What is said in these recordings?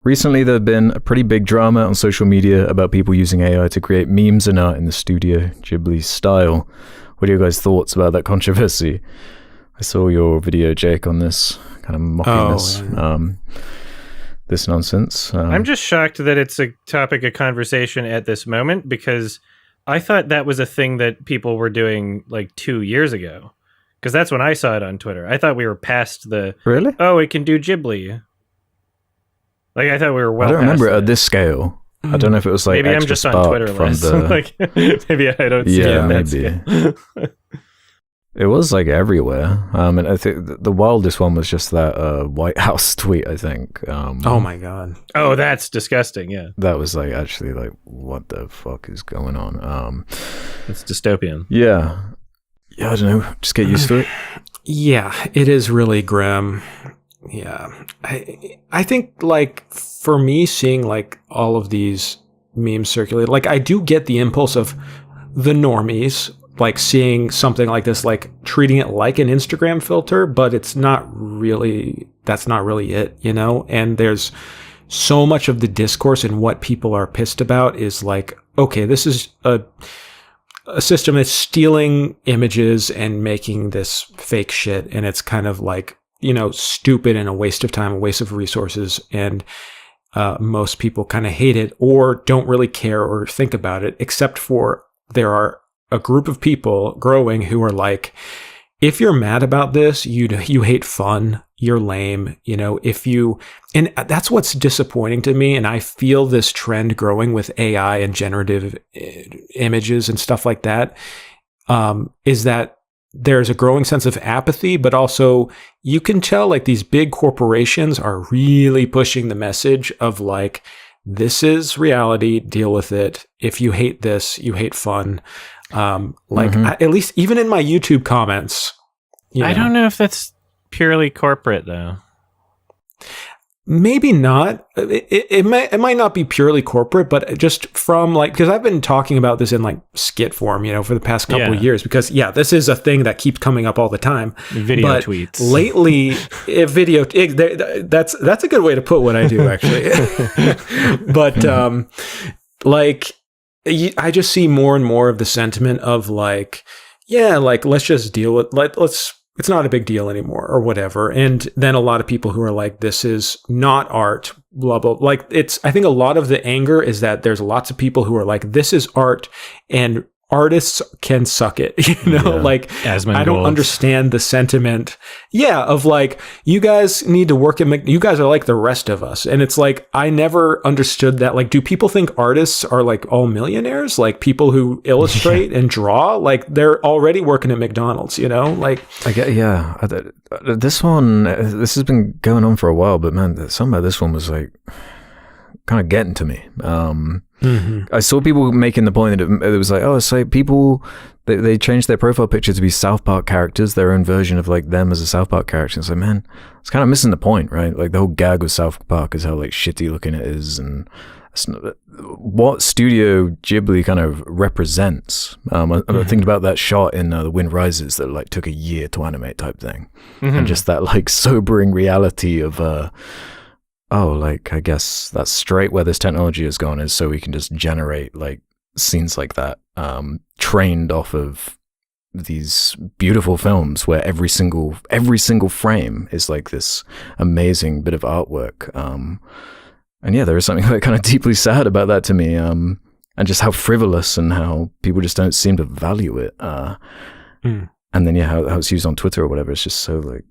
Recently, there have been a pretty big drama on social media about people using AI to create memes and art in the Studio Ghibli style. What are your guys' thoughts about that controversy? I saw your video, Jake, on this, kind of mocking this nonsense. I'm just shocked that it's a topic of conversation at this moment, because I thought that was a thing that people were doing like 2 years ago. Because that's when I saw it on Twitter. I thought we were past the... Really? Oh, it can do Ghibli. Like, I thought we were well I don't remember it past at this scale. I don't know if it was like maybe I'm just on Twitter less. Like, maybe I don't see it. Yeah, maybe. It was like everywhere. And I think the wildest one was just that White House tweet, I think. Oh my God. Oh, that's disgusting. Yeah. That was like actually like, what the fuck is going on? It's dystopian. Yeah. Yeah, I don't know. Just get used to it. Yeah, it is really grim. Yeah. I think, like, for me, seeing, like, all of these memes circulate, like, I do get the impulse of the normies, like, seeing something like this, like, treating it like an Instagram filter, but it's not really, that's not really it, you know? And there's so much of the discourse and what people are pissed about is like, okay, this is a system that's stealing images and making this fake shit, and it's kind of like, you know, stupid and a waste of time, a waste of resources, and most people kind of hate it or don't really care or think about it, except for there are a group of people growing who are like, if you're mad about this, you hate fun, you're lame, you know, and that's what's disappointing to me. And I feel this trend growing with AI and generative images and stuff like that, is that there's a growing sense of apathy, but also you can tell like these big corporations are really pushing the message of like, this is reality, deal with it. If you hate this, you hate fun. At least even in my YouTube comments, I don't know if that's purely corporate though. Maybe not. It might not be purely corporate, but just from like, because I've been talking about this in like skit form, you know, for the past couple of years, because this is a thing that keeps coming up all the time. Video tweets. Lately, that's a good way to put what I do, actually. But like, I just see more and more of the sentiment of like, yeah, like let's just deal with it's not a big deal anymore or whatever. And then a lot of people who are like, this is not art, blah, blah. Like I think a lot of the anger is that there's lots of people who are like, this is art and artists can suck it, you know, like I don't understand the sentiment. Yeah. Of like, you guys need to work and you guys are like the rest of us. And it's like, I never understood that. Like, do people think artists are like all millionaires? Like people who illustrate and draw, like they're already working at McDonald's, you know, like I get, this has been going on for a while, but man, something about this one was like kind of getting to me. I saw people making the point that it was like, oh, it's like people, they changed their profile picture to be South Park characters, their own version of like them as a South Park character. It's like, man, it's kind of missing the point, right? Like the whole gag with South Park is how like shitty looking it is, and what Studio Ghibli kind of represents. I'm thinking about that shot in The Wind Rises that like took a year to animate type thing, and just that like sobering reality of like, I guess that's straight where this technology has gone, is so we can just generate like scenes like that, trained off of these beautiful films where every single frame is like this amazing bit of artwork. And yeah, there is something like kind of deeply sad about that to me, and just how frivolous and how people just don't seem to value it. And then how it's used on Twitter or whatever, it's just so like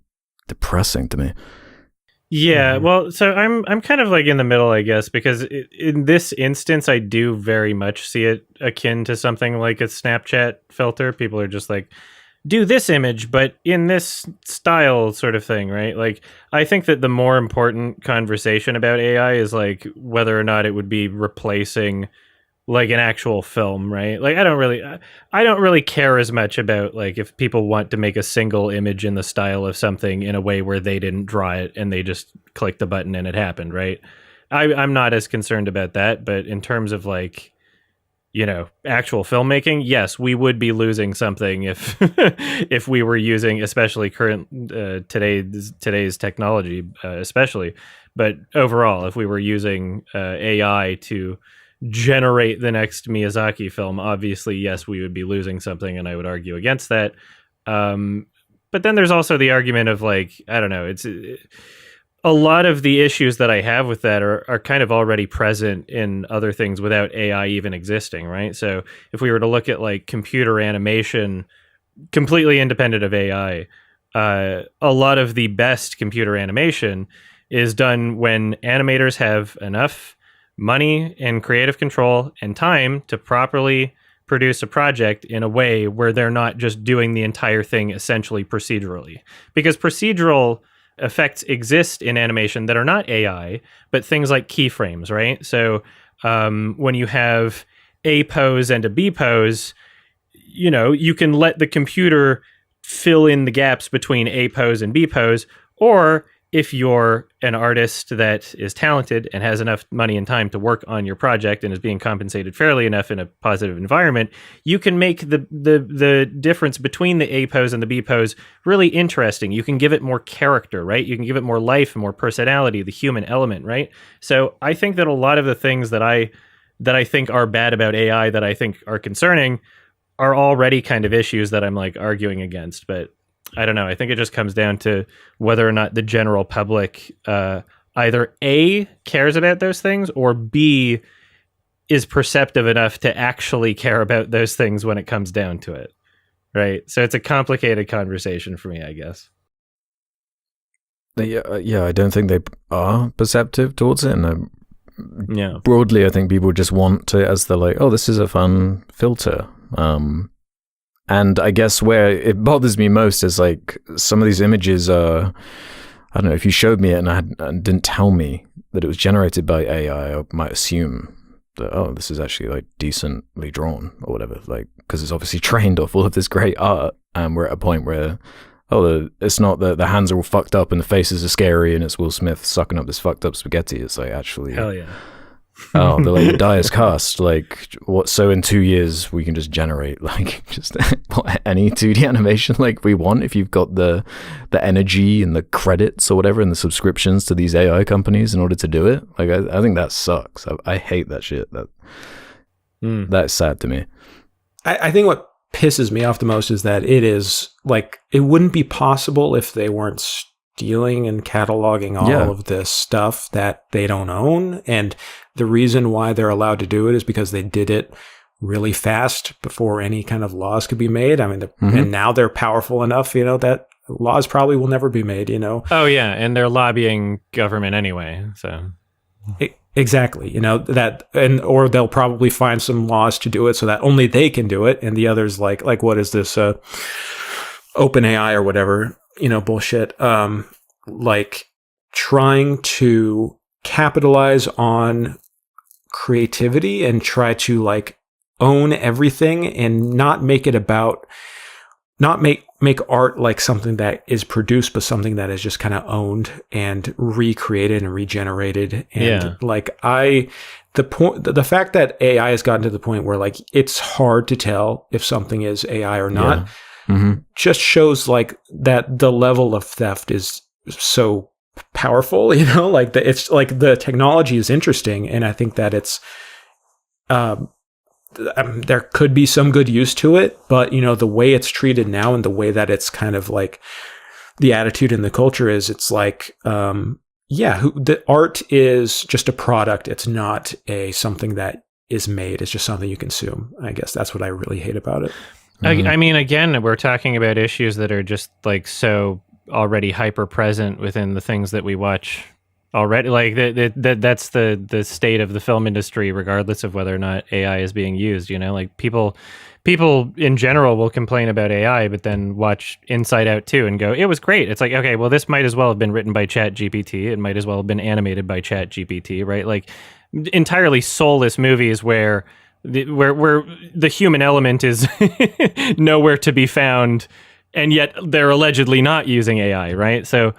depressing to me. Yeah, well, so I'm kind of like in the middle, I guess, because in this instance, I do very much see it akin to something like a Snapchat filter. People are just like, do this image, but in this style sort of thing, right? Like, I think that the more important conversation about AI is like whether or not it would be replacing like an actual film, right? Like I don't really care as much about like if people want to make a single image in the style of something in a way where they didn't draw it and they just clicked the button and it happened, right? I'm not as concerned about that, but in terms of like actual filmmaking, yes, we would be losing something if if we were using, especially today's technology, especially. But overall, if we were using AI to generate the next Miyazaki film, obviously, yes, we would be losing something, and I would argue against that. But then there's also the argument of I don't know, a lot of the issues that I have with that are kind of already present in other things without AI even existing, right? So if we were to look at computer animation, completely independent of AI, a lot of the best computer animation is done when animators have enough money and creative control and time to properly produce a project in a way where they're not just doing the entire thing essentially procedurally. Because procedural effects exist in animation that are not AI, but things like keyframes, right? So when you have A pose and a B pose, you can let the computer fill in the gaps between A pose and B pose, or if you're an artist that is talented and has enough money and time to work on your project and is being compensated fairly enough in a positive environment, you can make the difference between the A pose and the B pose really interesting. You can give it more character, right? You can give it more life and more personality, the human element, right? So I think that a lot of the things that I think are bad about AI that I think are concerning are already kind of issues that I'm arguing against. But I don't know. I think it just comes down to whether or not the general public either A, cares about those things, or B, is perceptive enough to actually care about those things when it comes down to it. Right? So it's a complicated conversation for me, I guess. Yeah, I don't think they are perceptive towards it. And broadly, I think people just want it as oh, this is a fun filter. And I guess where it bothers me most is some of these images are, I don't know, if you showed me it and didn't tell me that it was generated by AI, I might assume that, oh, this is actually decently drawn or whatever, because it's obviously trained off all of this great art. And we're at a point where, it's not that the hands are all fucked up and the faces are scary and it's Will Smith sucking up this fucked up spaghetti. It's actually... Hell yeah. Oh, the die is cast. What? So in 2 years we can just generate just any 2D animation we want if you've got the energy and the credits or whatever and the subscriptions to these AI companies in order to do it. I think that sucks. I hate that shit. That's sad to me. I think what pisses me off the most is that it is it wouldn't be possible if they weren't stealing and cataloging all of this stuff that they don't own. And the reason why they're allowed to do it is because they did it really fast before any kind of laws could be made. I mean, and now they're powerful enough, that laws probably will never be made, Oh yeah, and they're lobbying government anyway, so. Exactly, or they'll probably find some laws to do it so that only they can do it, and the others like what is this, OpenAI or whatever, bullshit, trying to capitalize on creativity and try to own everything and not make it about, not make art something that is produced, but something that is just kind of owned and recreated and regenerated. And the fact that AI has gotten to the point where it's hard to tell if something is AI or not, just shows that the level of theft is so powerful, it's the technology is interesting, and I think that it's there could be some good use to it, but the way it's treated now and the way that it's kind of the attitude in the culture is, it's the art is just a product. It's not something that is made. It's just something you consume. I guess that's what I really hate about it. I mean, again, we're talking about issues that are just so already hyper present within the things that we watch already. That's the state of the film industry, regardless of whether or not AI is being used. People in general will complain about AI, but then watch Inside Out 2 and go, it was great. It's okay, well, this might as well have been written by ChatGPT. It might as well have been animated by ChatGPT, right? Entirely soulless movies where the human element is nowhere to be found, and yet they're allegedly not using AI, right? So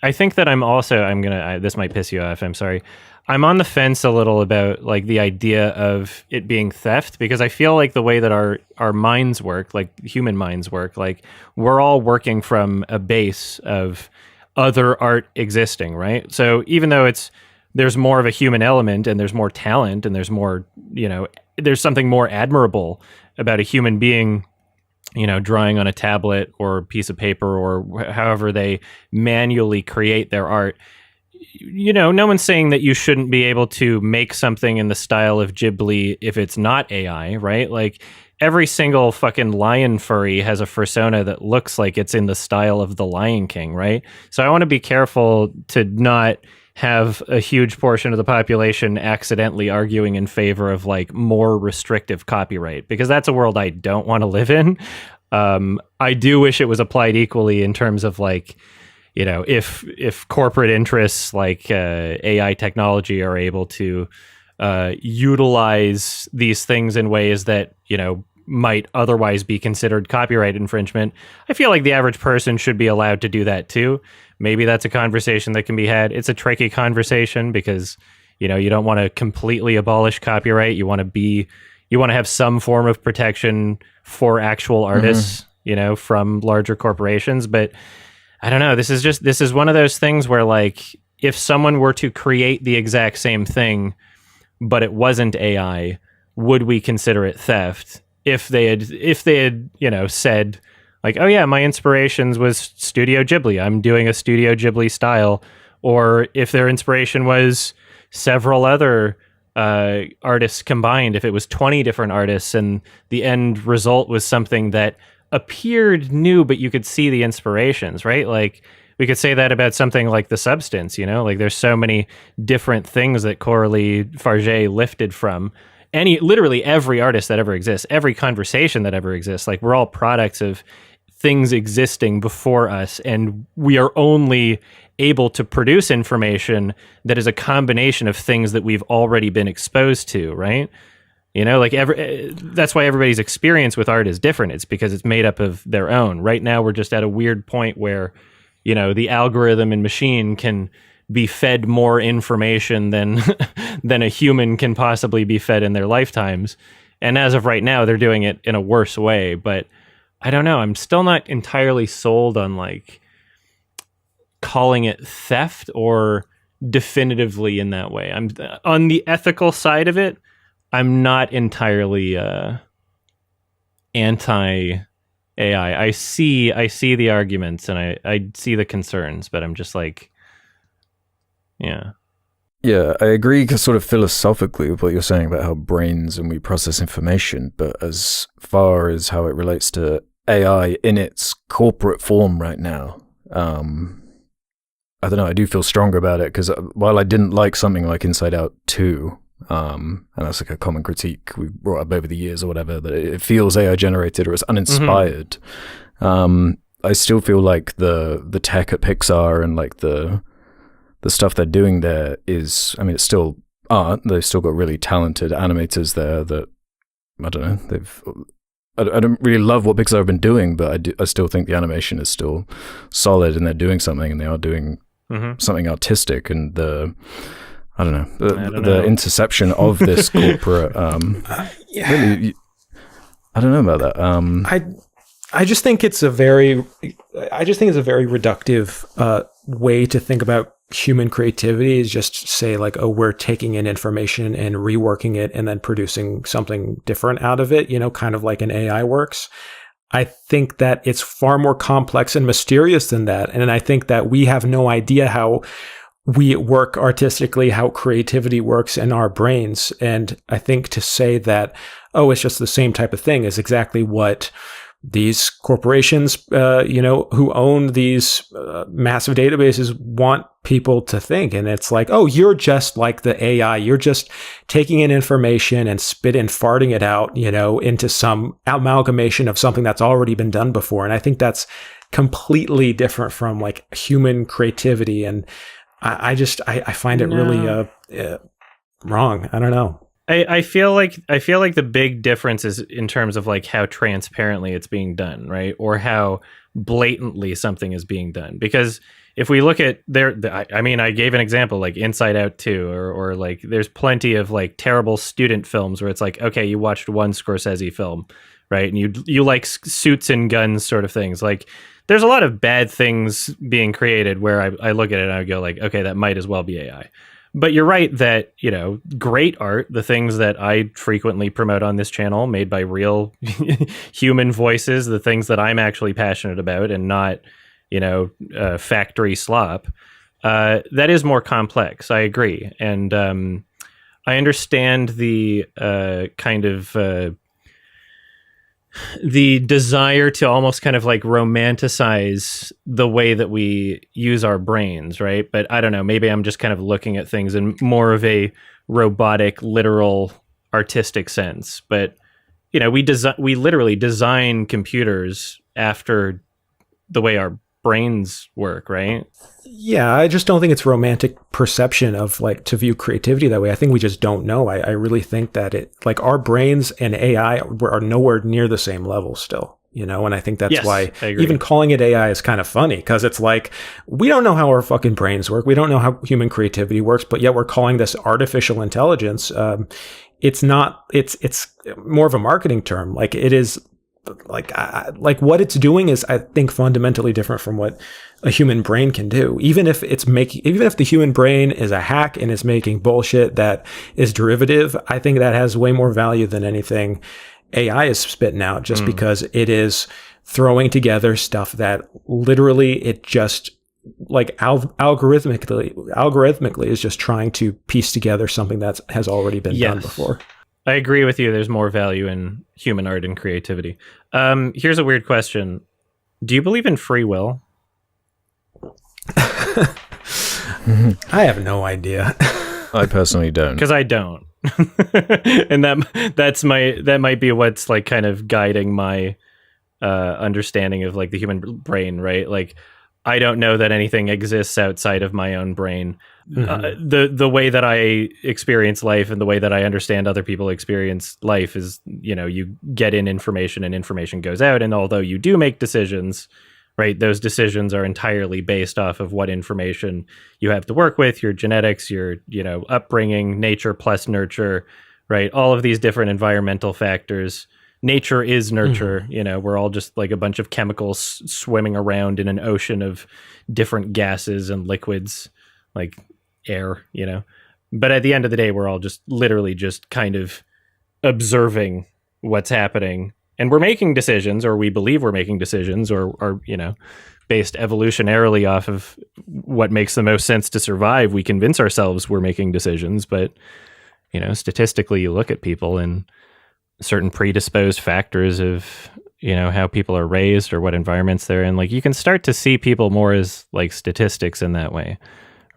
I think that this might piss you off, I'm sorry. I'm on the fence a little about like the idea of it being theft, because I feel like the way that our minds work, like human minds work, like we're all working from a base of other art existing, right? So even though there's more of a human element and there's more talent and there's more, there's something more admirable about a human being, drawing on a tablet or piece of paper or however they manually create their art. No one's saying that you shouldn't be able to make something in the style of Ghibli if it's not AI, right? Like every single fucking lion furry has a fursona that looks like it's in the style of the Lion King, right? So I want to be careful to not have a huge portion of the population accidentally arguing in favor of like more restrictive copyright, because that's a world I don't want to live in. I do wish it was applied equally in terms of like, if corporate interests like AI technology are able to utilize these things in ways that, might otherwise be considered copyright infringement, I feel like the average person should be allowed to do that too. Maybe that's a conversation that can be had. It's a tricky conversation because, you don't want to completely abolish copyright. You want to have some form of protection for actual artists, from larger corporations. But I don't know. This is one of those things where like, if someone were to create the exact same thing, but it wasn't AI, would we consider it theft? If they had, said like, oh yeah, my inspirations was Studio Ghibli, I'm doing a Studio Ghibli style. Or if their inspiration was several other artists combined, if it was 20 different artists and the end result was something that appeared new, but you could see the inspirations, right? Like we could say that about something like The Substance, like there's so many different things that Coralie Farge lifted from literally every artist that ever exists, every conversation that ever exists. Like we're all products of things existing before us, and we are only able to produce information that is a combination of things that we've already been exposed to, right? That's why everybody's experience with art is different. It's because it's made up of their own. Right now, we're just at a weird point where, the algorithm and machine can be fed more information than than a human can possibly be fed in their lifetimes. And as of right now, they're doing it in a worse way. But I don't know. I'm still not entirely sold on like calling it theft or definitively in that way. I'm on the ethical side of it. I'm not entirely anti AI. I see the arguments and I see the concerns, but I'm just like, yeah. Yeah, I agree sort of philosophically with what you're saying about how brains and we process information, but as far as how it relates to AI in its corporate form right now, I don't know, I do feel stronger about it, because while I didn't like something like Inside Out 2, and that's like a common critique we brought up over the years or whatever, that it feels AI generated or it's uninspired. I still feel like the tech at Pixar and like the stuff they're doing there is, I mean, it's still art. They've still got really talented animators there that, I don't know, I don't really love what Pixar have been doing, but I still think the animation is still solid and they're doing something and they are doing something artistic, and the interception of this corporate, really, I don't know about that. I just think it's a very reductive way to think about human creativity, is just say like, oh, we're taking in information and reworking it and then producing something different out of it, kind of like an AI works. I think that it's far more complex and mysterious than that. And I think that we have no idea how we work artistically, how creativity works in our brains. And I think to say that, oh, it's just the same type of thing is exactly what these corporations, who own these massive databases want people to think. And it's like, oh, you're just like the AI. You're just taking in information and farting it out, into some amalgamation of something that's already been done before. And I think that's completely different from like human creativity. And I find it really wrong. I don't know. I feel like the big difference is in terms of like how transparently it's being done, right? Or how blatantly something is being done. Because if we look at I mean, I gave an example like Inside Out 2, or like there's plenty of like terrible student films where it's like, okay, you watched one Scorsese film, right? And you like suits and guns sort of things. Like there's a lot of bad things being created where I look at it and I go like, okay, that might as well be AI. But you're right that, great art, the things that I frequently promote on this channel, made by real human voices, the things that I'm actually passionate about and not, factory slop, that is more complex. I agree. And I understand the kind of the desire to almost kind of like romanticize the way that we use our brains, right? But I don't know, maybe I'm just kind of looking at things in more of a robotic, literal, artistic sense. But we literally design computers after the way our brains work, right? Yeah, I just don't think it's romantic perception of like to view creativity that way. I think we just don't know. I really think that like our brains and AI are nowhere near the same level still, and I think that's why even calling it AI is kind of funny, because it's like, we don't know how our fucking brains work. We don't know how human creativity works, but yet we're calling this artificial intelligence. It's not, it's more of a marketing term. Like it is like what it's doing is, I think, fundamentally different from what a human brain can do. Even if the human brain is a hack and is making bullshit that is derivative, I think that has way more value than anything AI is spitting out, just because it is throwing together stuff that literally it just like algorithmically is just trying to piece together something that has already been done before. I agree with you. There's more value in human art and creativity. Here's a weird question. Do you believe in free will? I have no idea. I personally don't. Because I don't. And that might be what's like kind of guiding my understanding of like the human brain, right? Like, I don't know that anything exists outside of my own brain. The way that I experience life and the way that I understand other people experience life is, you get in information and information goes out. And although you do make decisions, right, those decisions are entirely based off of what information you have to work with, your genetics, your, upbringing, nature plus nurture, right? All of these different environmental factors. Nature is nurture. We're all just like a bunch of chemicals swimming around in an ocean of different gases and liquids, like air, But at the end of the day, we're all just literally just kind of observing what's happening. And we're making decisions, or we believe we're making decisions, or based evolutionarily off of what makes the most sense to survive. We convince ourselves we're making decisions, but, statistically, you look at people and certain predisposed factors of, how people are raised or what environments they're in. Like, you can start to see people more as like statistics in that way,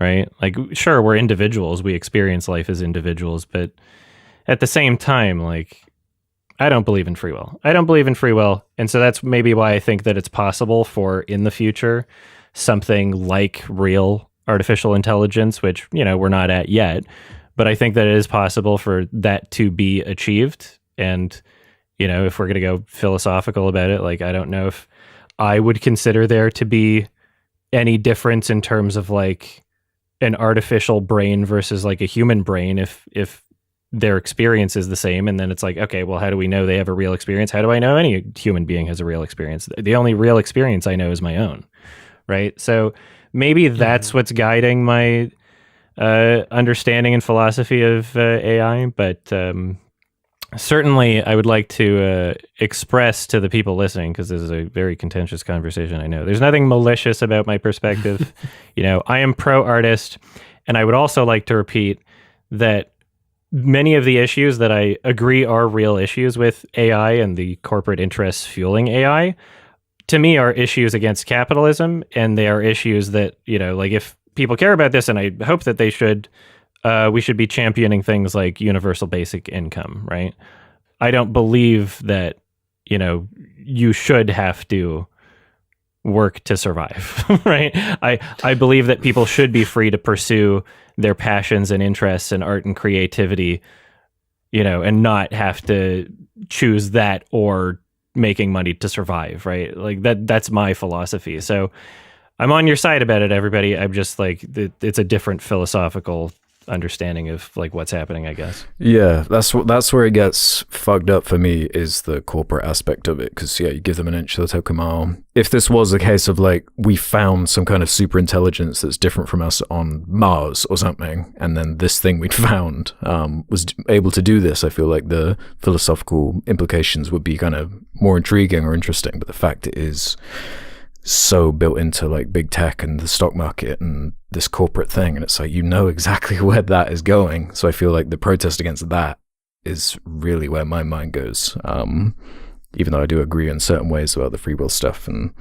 right? Like, sure, we're individuals. We experience life as individuals, but at the same time, like, I don't believe in free will. And so that's maybe why I think that it's possible for, in the future, something like real artificial intelligence, which, we're not at yet, but I think that it is possible for that to be achieved. And, if we're going to go philosophical about it, like, I don't know if I would consider there to be any difference in terms of like an artificial brain versus like a human brain if their experience is the same. And then it's like, okay, well, how do we know they have a real experience? How do I know any human being has a real experience? The only real experience I know is my own, right? So maybe that's what's guiding my understanding and philosophy of AI. But certainly I would like to express to the people listening, because this is a very contentious conversation, I know. There's nothing malicious about my perspective. I am pro-artist, and I would also like to repeat that many of the issues that I agree are real issues with AI and the corporate interests fueling AI, to me, are issues against capitalism, and they are issues that, like, if people care about this, and I hope that they should, we should be championing things like universal basic income, right? I don't believe that, you should have to work to survive, right? I believe that people should be free to pursue their passions and interests in art and creativity, and not have to choose that or making money to survive, right? Like that's my philosophy. So I'm on your side about it, everybody. I'm just like, it's a different philosophical understanding of like what's happening, I guess. Yeah, that's where it gets fucked up for me, is the corporate aspect of it. Because you give them an inch, they'll take a mile. If this was a case of like, we found some kind of super intelligence that's different from us on Mars or something, and then this thing we'd found was able to do this, I feel like the philosophical implications would be kind of more intriguing or interesting. But the fact it is so built into like big tech and the stock market and this corporate thing, and it's like, exactly where that is going. So I feel like the protest against that is really where my mind goes, even though I do agree in certain ways about the free will stuff, and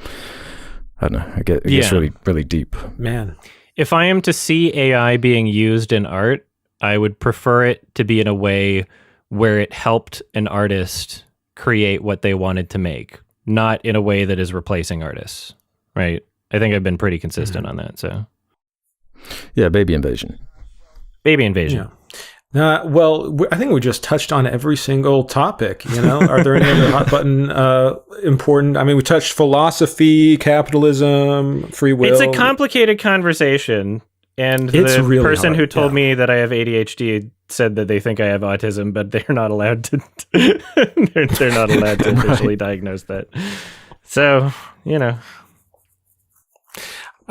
I don't know, it gets really, really deep. Man, if I am to see AI being used in art, I would prefer it to be in a way where it helped an artist create what they wanted to make, not in a way that is replacing artists, right? I think I've been pretty consistent on that. So, yeah, baby invasion. Yeah. Well, I think we just touched on every single topic. Are there any other hot button important? I mean, we touched philosophy, capitalism, free will. It's a complicated conversation, and the really person hard, who told me that I have ADHD said that they think I have autism, but they're not allowed to. they're not allowed to officially diagnose that. So,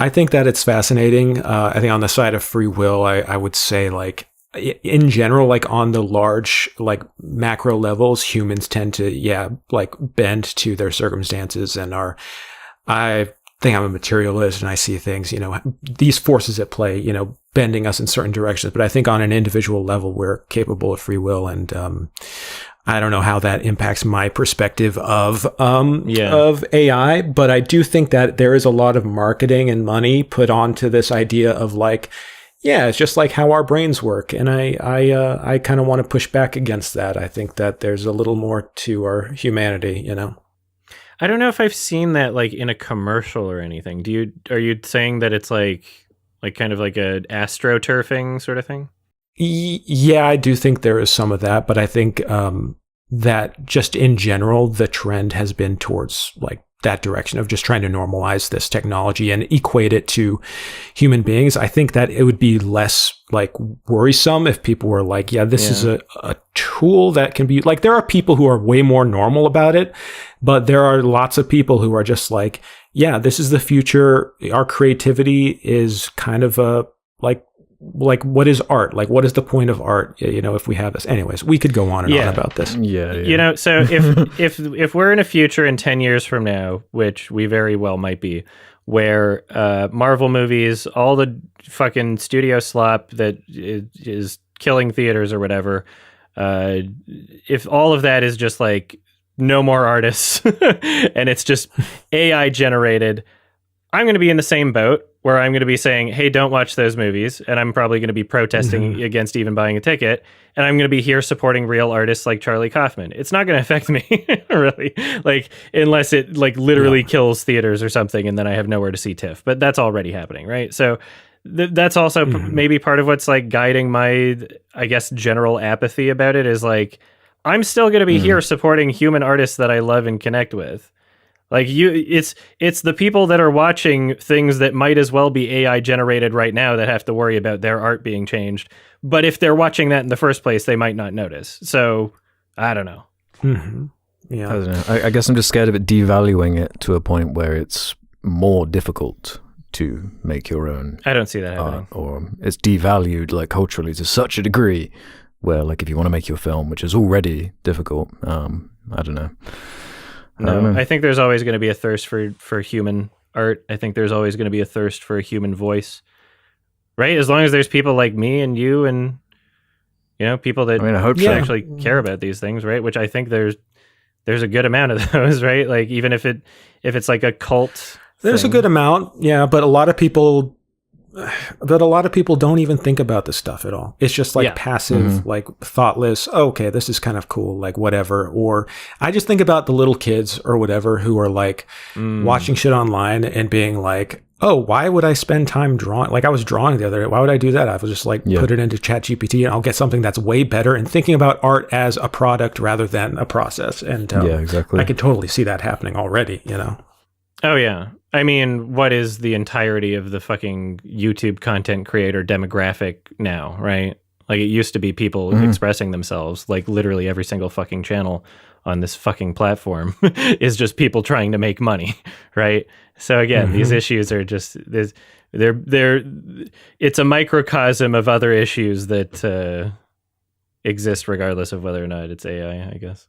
I think that it's fascinating. I think on the side of free will, I would say, like, in general, like on the large, like macro levels, humans tend to, like bend to their circumstances and I think I'm a materialist and I see things, these forces at play, bending us in certain directions. But I think on an individual level, we're capable of free will. And I don't know how that impacts my perspective of AI, but I do think that there is a lot of marketing and money put onto this idea of like, it's just like how our brains work. And I kind of want to push back against that. I think that there's a little more to our humanity, I don't know if I've seen that like in a commercial or anything. Are you saying that it's like kind of like a astroturfing sort of thing? Yeah, I do think there is some of that, but I think that just in general, the trend has been towards like that direction of just trying to normalize this technology and equate it to human beings. I think that it would be less like worrisome if people were like, this is a tool that can be like, there are people who are way more normal about it, but there are lots of people who are just like, this is the future. Our creativity is kind of like what is art? Like, what is the point of art? If we have this, anyways, we could go on and on about this. Yeah. So if we're in a future in 10 years from now, which we very well might be, where Marvel movies, all the fucking studio slop that is killing theaters or whatever, if all of that is just like no more artists and it's just AI generated, I'm going to be in the same boat where I'm going to be saying, hey, don't watch those movies. And I'm probably going to be protesting against even buying a ticket. And I'm going to be here supporting real artists like Charlie Kaufman. It's not going to affect me, really, like, unless it like literally kills theaters or something. And then I have nowhere to see TIFF. But that's already happening, right? So that's also maybe part of what's like guiding my, I guess, general apathy about it is like, I'm still going to be here supporting human artists that I love and connect with. Like it's the people that are watching things that might as well be AI generated right now that have to worry about their art being changed. But if they're watching that in the first place, they might not notice. So I don't know. Yeah, I don't know. I guess I'm just scared of it devaluing it to a point where it's more difficult to make your own. I don't see that happening. Or it's devalued like culturally to such a degree where like if you want to make your film, which is already difficult, I don't know. No, I think there's always going to be a thirst for human art. I think there's always going to be a thirst for a human voice, right? As long as there's people like me and you and, people that I hope actually care about these things, right? Which I think there's a good amount of those, right? Like even if it's like a cult There's a good amount, but a lot of people don't even think about this stuff at all. It's just like passive, like thoughtless. Oh, okay, this is kind of cool, like whatever. Or I just think about the little kids or whatever who are like watching shit online and being like, oh, why would I spend time drawing? Like I was drawing the other day. Why would I do that? I was just like put it into ChatGPT and I'll get something that's way better. And thinking about art as a product rather than a process. And exactly. I could totally see that happening already. Oh yeah. I mean, what is the entirety of the fucking YouTube content creator demographic now, right? Like, it used to be people expressing themselves. Like, literally every single fucking channel on this fucking platform is just people trying to make money, right? So again, these issues are just they're it's a microcosm of other issues that exist regardless of whether or not it's AI, I guess.